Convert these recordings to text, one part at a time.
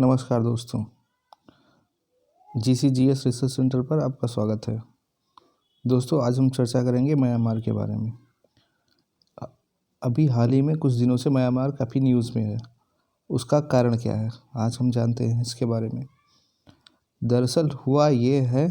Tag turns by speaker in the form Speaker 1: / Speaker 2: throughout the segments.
Speaker 1: नमस्कार दोस्तों, GCGS research centre पर आपका स्वागत है। दोस्तों, आज हम चर्चा करेंगे म्यांमार के बारे में। अभी हाल ही में कुछ दिनों से म्यांमार काफ़ी न्यूज़ में है। उसका कारण क्या है, आज हम जानते हैं इसके बारे में। दरअसल हुआ ये है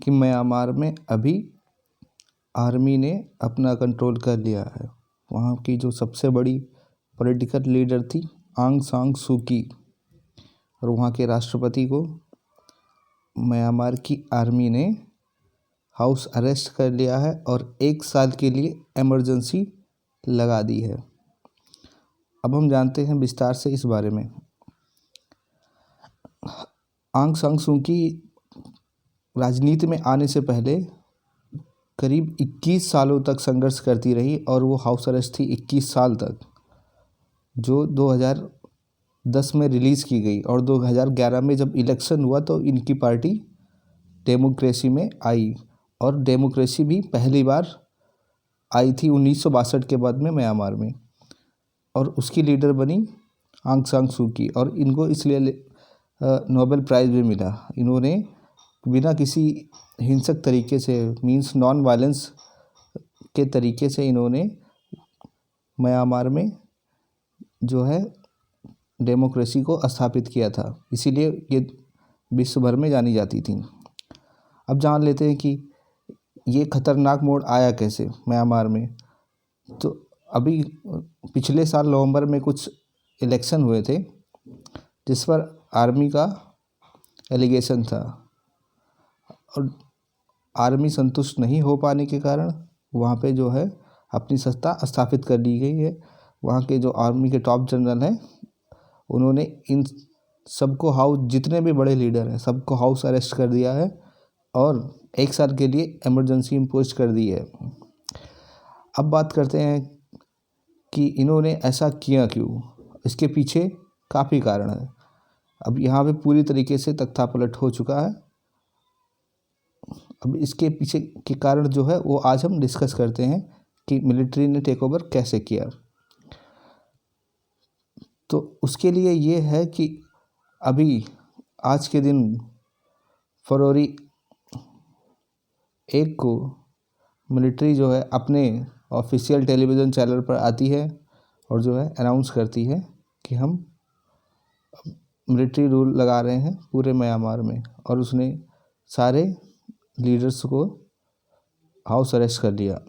Speaker 1: कि म्यांमार में अभी आर्मी ने अपना कंट्रोल कर लिया है। वहाँ की जो सबसे बड़ी पॉलिटिकल लीडर थी आंग सान सू की, और वहाँ के राष्ट्रपति को म्यांमार की आर्मी ने हाउस अरेस्ट कर लिया है और 1 साल के लिए इमरजेंसी लगा दी है। अब हम जानते हैं विस्तार से इस बारे में। आंग सान सू की राजनीति में आने से पहले करीब 21 सालों तक संघर्ष करती रही और वो हाउस अरेस्ट थी 21 साल तक, जो 2010 में रिलीज़ की गई। और 2011 में जब इलेक्शन हुआ तो इनकी पार्टी डेमोक्रेसी में आई, और डेमोक्रेसी भी पहली बार आई थी 1962 के बाद में म्यांमार में, और उसकी लीडर बनी आंग सान सू की। और इनको इसलिए नोबेल प्राइज़ भी मिला। इन्होंने बिना किसी हिंसक तरीके से, मींस नॉन वायलेंस के तरीके से, इन्होंने म्यांमार में जो है डेमोक्रेसी को स्थापित किया था। इसीलिए ये विश्व भर में जानी जाती थी। अब जान लेते हैं कि ये खतरनाक मोड़ आया कैसे म्यांमार में। तो अभी पिछले साल नवंबर में कुछ इलेक्शन हुए थे जिस पर आर्मी का एलिगेशन था, और आर्मी संतुष्ट नहीं हो पाने के कारण वहाँ पे जो है अपनी सत्ता स्थापित कर ली गई है। वहाँ के जो आर्मी के टॉप जनरल हैं, उन्होंने इन सबको जितने भी बड़े लीडर हैं सबको हाउस अरेस्ट कर दिया है और 1 साल के लिए इमरजेंसी इम्पोज कर दी है। अब बात करते हैं कि इन्होंने ऐसा किया क्यों। इसके पीछे काफ़ी कारण है। अब यहाँ पे पूरी तरीके से तख्तापलट हो चुका है। अब इसके पीछे के कारण जो है वो आज हम डिस्कस करते हैं कि मिलिट्री ने टेक ओवर कैसे किया। तो उसके लिए ये है कि अभी आज के दिन फरवरी 1 को मिलिट्री जो है अपने ऑफिशियल टेलीविज़न चैनल पर आती है और जो है अनाउंस करती है कि हम मिलिट्री रूल लगा रहे हैं पूरे म्यांमार में, और उसने सारे लीडर्स को हाउस अरेस्ट कर लिया।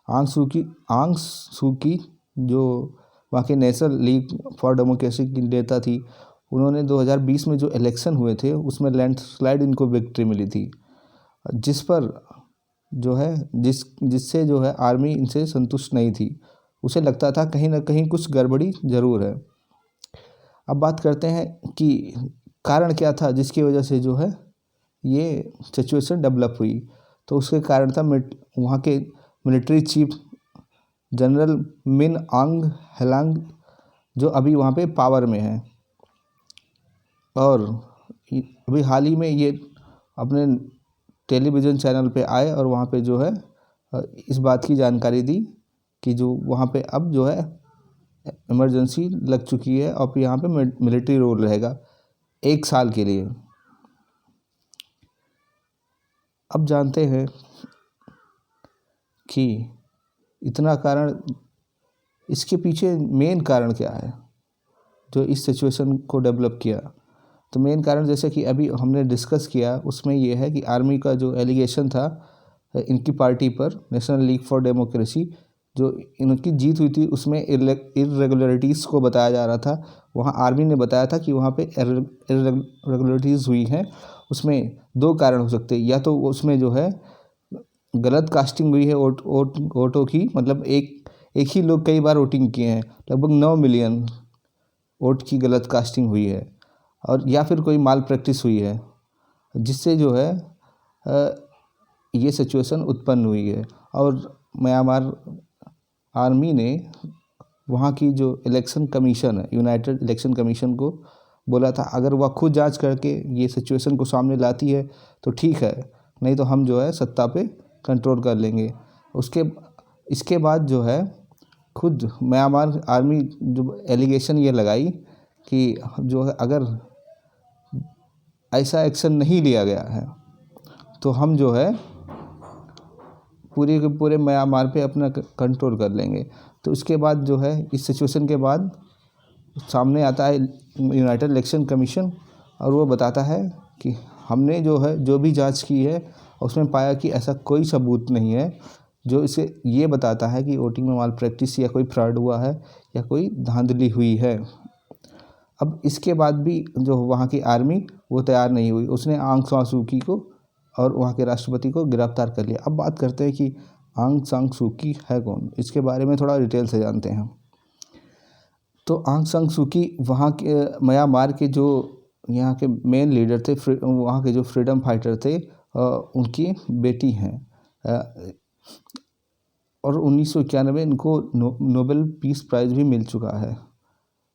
Speaker 1: आंग सू की जो वहाँ के नेशनल लीग फॉर डेमोक्रेसी की नेता थी, उन्होंने 2020 में जो इलेक्शन हुए थे उसमें लैंडस्लाइड इनको विक्ट्री मिली थी, जिस पर जो है जिससे जो है आर्मी इनसे संतुष्ट नहीं थी। उसे लगता था कहीं ना कहीं कुछ गड़बड़ी ज़रूर है। अब बात करते हैं कि कारण क्या था जिसकी वजह से जो है ये सिचुएशन डेवलप हुई। तो उसके कारण था वहाँ के मिलिट्री चीफ जनरल मिन आंग हेलांग, जो अभी वहाँ पे पावर में है। और अभी हाल ही में ये अपने टेलीविज़न चैनल पे आए और वहाँ पे जो है इस बात की जानकारी दी कि जो वहाँ पे अब जो है इमरजेंसी लग चुकी है और यहाँ पे मिलिट्री रूल रहेगा 1 साल के लिए। अब जानते हैं कि इतना कारण, इसके पीछे मेन कारण क्या है जो इस सिचुएशन को डेवलप किया। तो मेन कारण जैसे कि अभी हमने डिस्कस किया उसमें ये है कि आर्मी का जो एलिगेशन था इनकी पार्टी पर, नेशनल लीग फॉर डेमोक्रेसी, जो इनकी जीत हुई थी उसमें इरेगुलरिटीज़ को बताया जा रहा था। वहाँ आर्मी ने बताया था कि वहाँ पे इरेगुलरिटीज़ हुई हैं। उसमें 2 कारण हो सकते हैं, या तो उसमें जो है गलत कास्टिंग हुई है वोटों की, मतलब एक ही लोग कई बार वोटिंग किए हैं, लगभग 9 मिलियन वोट की गलत कास्टिंग हुई है, और या फिर कोई माल प्रैक्टिस हुई है जिससे जो है ये सिचुएशन उत्पन्न हुई है। और म्यांमार आर्मी ने वहाँ की जो इलेक्शन कमीशन है, यूनाइटेड इलेक्शन कमीशन को बोला था अगर वह खुद जांच करके ये सिचुएशन को सामने लाती है तो ठीक है, नहीं तो हम जो है सत्ता पे कंट्रोल कर लेंगे। इसके बाद जो है खुद म्यांमार आर्मी जो एलिगेशन ये लगाई कि जो है अगर ऐसा एक्शन नहीं लिया गया है तो हम जो है पूरे के पूरे म्यांमार पे अपना कंट्रोल कर लेंगे। तो उसके बाद जो है इस सिचुएशन के बाद सामने आता है यूनाइटेड इलेक्शन कमीशन और वो बताता है कि हमने जो है जो भी जांच की है उसमें पाया कि ऐसा कोई सबूत नहीं है जो इसे ये बताता है कि वोटिंग में माल प्रैक्टिस या कोई फ्रॉड हुआ है या कोई धांधली हुई है। अब इसके बाद भी जो वहाँ की आर्मी वो तैयार नहीं हुई, उसने आंग सान सू की को और वहाँ के राष्ट्रपति को गिरफ्तार कर लिया। अब बात करते हैं कि आंग सान सू की है कौन, इसके बारे में थोड़ा डिटेल से जानते हैं। तो आंग सान सू की वहाँ के म्यांमार के जो यहाँ के मेन लीडर थे, वहाँ के जो फ्रीडम फाइटर थे, उनकी बेटी हैं और 1991 में इनको नोबेल पीस प्राइज़ भी मिल चुका है।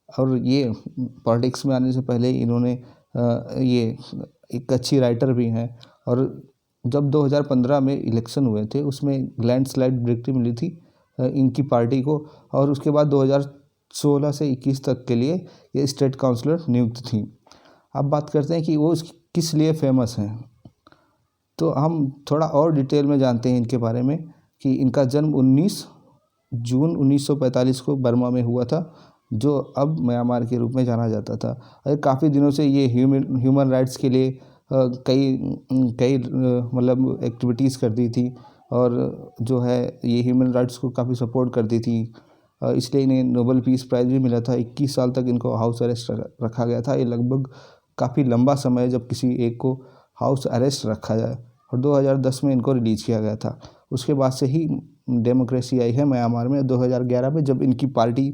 Speaker 1: और ये पॉलिटिक्स में आने से पहले इन्होंने ये एक अच्छी राइटर भी हैं। और जब 2015 में इलेक्शन हुए थे उसमें लैंडस्लाइड विक्ट्री मिली थी इनकी पार्टी को, और उसके बाद 2016 से 21 तक के लिए ये स्टेट काउंसलर नियुक्त थी। अब बात करते हैं कि वो किस लिए फेमस हैं। तो हम थोड़ा और डिटेल में जानते हैं इनके बारे में कि इनका जन्म 19 जून 1945 को बर्मा में हुआ था, जो अब म्यांमार के रूप में जाना जाता था। और काफ़ी दिनों से ये ह्यूमन राइट्स के लिए कई मतलब एक्टिविटीज़ करती थी और जो है ये ह्यूमन राइट्स को काफ़ी सपोर्ट करती थी, इसलिए इन्हें नोबेल पीस प्राइज़ भी मिला था। 21 साल तक इनको हाउस अरेस्ट रखा गया था। ये लगभग काफ़ी लंबा समय है जब किसी एक को हाउस अरेस्ट रखा जाए, और 2010 में इनको रिलीज़ किया गया था। उसके बाद से ही डेमोक्रेसी आई है म्यांमार में। 2011 में जब इनकी पार्टी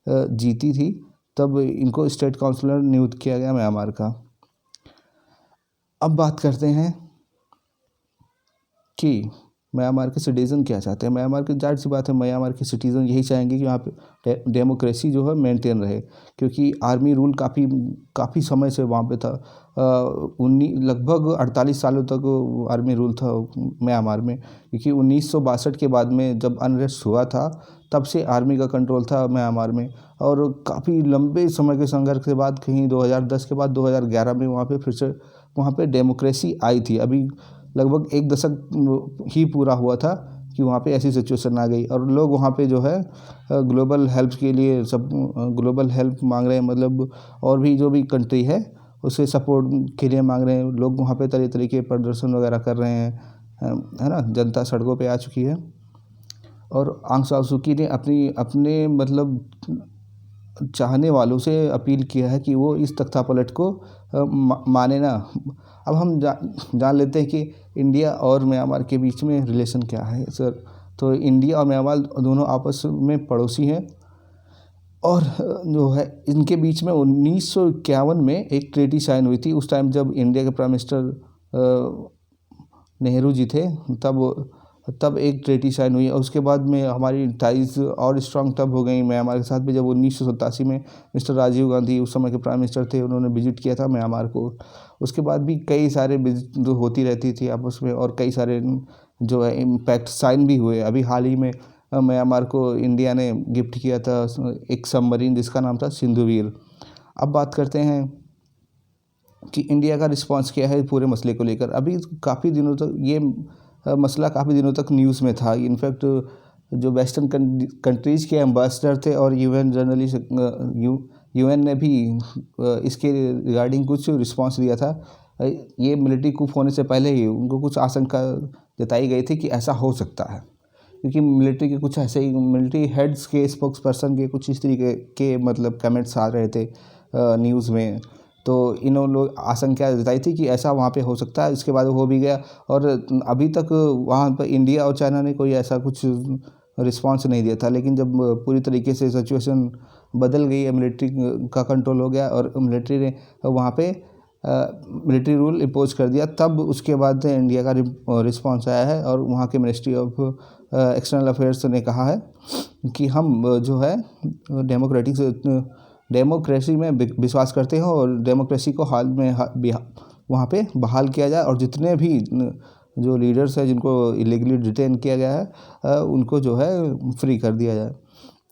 Speaker 1: जीती थी तब इनको स्टेट काउंसलर नियुक्त किया गया म्यांमार का। अब बात करते हैं कि म्यांमार के सिटीज़न क्या चाहते हैं। म्यांमार की जाहिर सी बात है, म्यांमार के सिटीज़न यही चाहेंगे कि वहाँ पे डेमोक्रेसी जो है मेंटेन रहे, क्योंकि आर्मी रूल काफ़ी समय से वहाँ पे था। लगभग 48 सालों तक आर्मी रूल था म्यांमार में, क्योंकि 1962 के बाद में जब अनरेस्ट हुआ था तब से आर्मी का कंट्रोल था म्यांमार में। और काफ़ी लंबे समय के संघर्ष के बाद कहीं 2010 के बाद 2011 में वहाँ पे फिर से वहाँ पे डेमोक्रेसी आई थी। अभी लगभग एक दशक ही पूरा हुआ था कि वहाँ पे ऐसी सिचुएशन आ गई, और लोग वहाँ पे जो है ग्लोबल हेल्प के लिए सब ग्लोबल हेल्प मांग रहे हैं। मतलब और भी जो भी कंट्री है उसे सपोर्ट के लिए मांग रहे हैं। लोग वहाँ पे तरह तरह के प्रदर्शन वगैरह कर रहे हैं, है ना। जनता सड़कों पे आ चुकी है। और आंग सान सू की ने अपने मतलब चाहने वालों से अपील किया है कि वो इस तख्तापलट को माने ना। अब हम जान लेते हैं कि इंडिया और म्यांमार के बीच में रिलेशन क्या है सर। तो इंडिया और म्यांमार दोनों आपस में पड़ोसी हैं, और जो है इनके बीच में 1951 में एक ट्रीटी साइन हुई थी। उस टाइम जब इंडिया के प्राइम मिनिस्टर नेहरू जी थे तब एक ट्रीटी साइन हुई। और उसके बाद में हमारी टाइज और स्ट्रांग तब हो गई म्यांमार के साथ भी जब 1987 में मिस्टर राजीव गांधी उस समय के प्राइम मिनिस्टर थे, उन्होंने विजिट किया था म्यांमार को। उसके बाद भी कई सारे विजिट होती रहती थी आपस में, और कई सारे जो है इम्पैक्ट साइन भी हुए। अभी हाल ही में म्यांमार को इंडिया ने गिफ्ट किया था एक सबमरीन जिसका नाम था सिंधुवीर। अब बात करते हैं कि इंडिया का रिस्पांस क्या है पूरे मसले को लेकर। अभी काफ़ी दिनों तक ये मसला काफ़ी दिनों तक न्यूज़ में था। इनफैक्ट जो वेस्टर्न कंट्रीज़ के एम्बेसडर थे और यूएन जर्नलिस्ट यूएन ने भी इसके रिगार्डिंग कुछ रिस्पांस दिया था। ये मिलिट्री कूप होने से पहले ही उनको कुछ आशंका जताई गई थी कि ऐसा हो सकता है, क्योंकि मिलिट्री के कुछ ऐसे ही मिलिट्री हेड्स के स्पोक्स पर्सन के कुछ इस तरीके के मतलब कमेंट्स आ रहे थे न्यूज़ में। तो इन्होंने लोग आशंका जताई थी कि ऐसा वहाँ पे हो सकता है। इसके बाद हो भी गया, और अभी तक वहाँ पर इंडिया और चाइना ने कोई ऐसा कुछ रिस्पांस नहीं दिया था। लेकिन जब पूरी तरीके से सिचुएशन बदल गई है, मिलिट्री का कंट्रोल हो गया और मिलिट्री ने वहाँ पे मिलिट्री रूल इम्पोज कर दिया, तब उसके बाद इंडिया का रिस्पांस आया है। और वहाँ के मिनिस्ट्री ऑफ एक्सटर्नल अफेयर्स ने कहा है कि हम जो है डेमोक्रेसी में विश्वास करते हैं, और डेमोक्रेसी को हाल में वहाँ पे बहाल किया जाए, और जितने भी जो लीडर्स हैं जिनको इलीगली डिटेन किया गया है उनको जो है फ्री कर दिया जाए।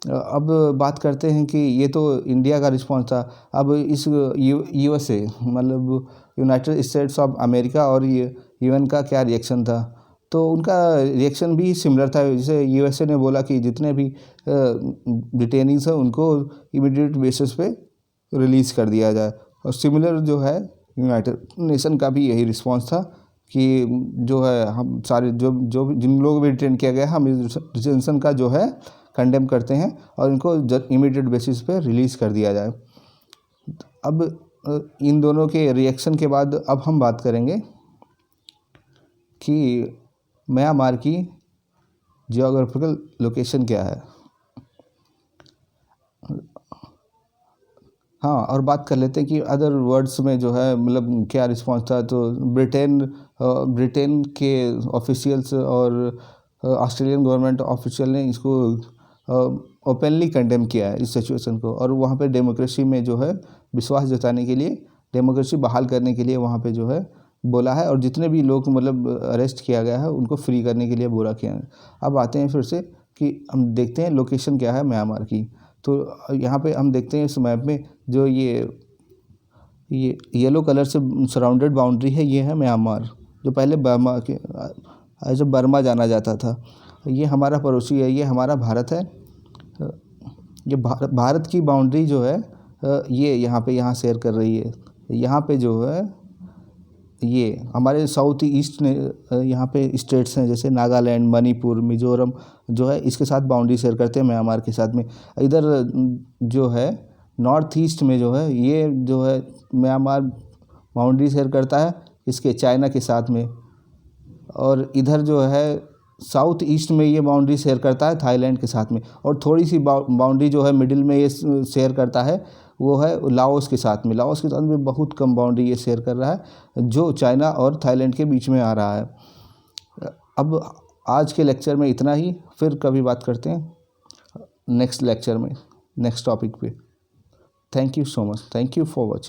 Speaker 1: अब बात करते हैं कि ये तो इंडिया का रिस्पांस था। अब इस यूएसए मतलब यूनाइटेड स्टेट्स ऑफ अमेरिका और ये यूएन का क्या रिएक्शन था। तो उनका रिएक्शन भी सिमिलर था। जैसे यूएसए ने बोला कि जितने भी डिटेनीज हैं उनको इमीडिएट बेसिस पे रिलीज़ कर दिया जाए। और सिमिलर जो है यूनाइटेड नेशन का भी यही रिस्पांस था कि जो है हम सारे जो जो भी जिन लोगों को भी डिटेन किया गया है हम इस डिटेंशन का जो है कंडेम करते हैं और इनको इमीडिएट बेसिस पे रिलीज़ कर दिया जाए। अब इन दोनों के रिएक्शन के बाद अब हम बात करेंगे कि म्यांमार की जियोग्राफिकल लोकेशन क्या है। हाँ, और बात कर लेते हैं कि अदर वर्ड्स में जो है मतलब क्या रिस्पांस था। तो ब्रिटेन के ऑफिशियल्स और ऑस्ट्रेलियन गवर्नमेंट ऑफिशियल ने इसको ओपनली कंडेम किया है इस सिचुएशन को। और वहाँ पे डेमोक्रेसी में जो है विश्वास जताने के लिए, डेमोक्रेसी बहाल करने के लिए वहाँ पे जो है बोला है। और जितने भी लोग मतलब अरेस्ट किया गया है उनको फ्री करने के लिए बोला किया है। अब आते हैं फिर से कि हम देखते हैं लोकेशन क्या है म्यांमार की। तो यहाँ पे हम देखते हैं इस मैप में जो ये येलो कलर से सराउंडेड बाउंड्री है, ये है म्यांमार, जो पहले बर्मा के एज बर्मा जाना जाता था। ये हमारा पड़ोसी है, ये हमारा भारत है। ये भारत की बाउंड्री जो है ये यहाँ शेयर कर रही है। यहाँ पे जो है ये हमारे साउथ ईस्ट ने यहाँ पे स्टेट्स हैं जैसे नागालैंड, मणिपुर, मिज़ोरम जो है इसके साथ बाउंड्री शेयर करते हैं म्यांमार के साथ में। इधर जो है नॉर्थ ईस्ट में जो है ये जो है म्यांमार बाउंड्री शेयर करता है इसके चाइना के साथ में। और इधर जो है साउथ ईस्ट में ये बाउंड्री शेयर करता है थाईलैंड के साथ में। और थोड़ी सी बाउंड्री जो है मिडिल में ये शेयर करता है वो है लाओस के साथ में। लाओस के साथ में बहुत कम बाउंड्री ये शेयर कर रहा है जो चाइना और थाईलैंड के बीच में आ रहा है। अब आज के लेक्चर में इतना ही, फिर कभी बात करते हैं नेक्स्ट लेक्चर में नेक्स्ट टॉपिक पे। Thank you so much, thank you for watching.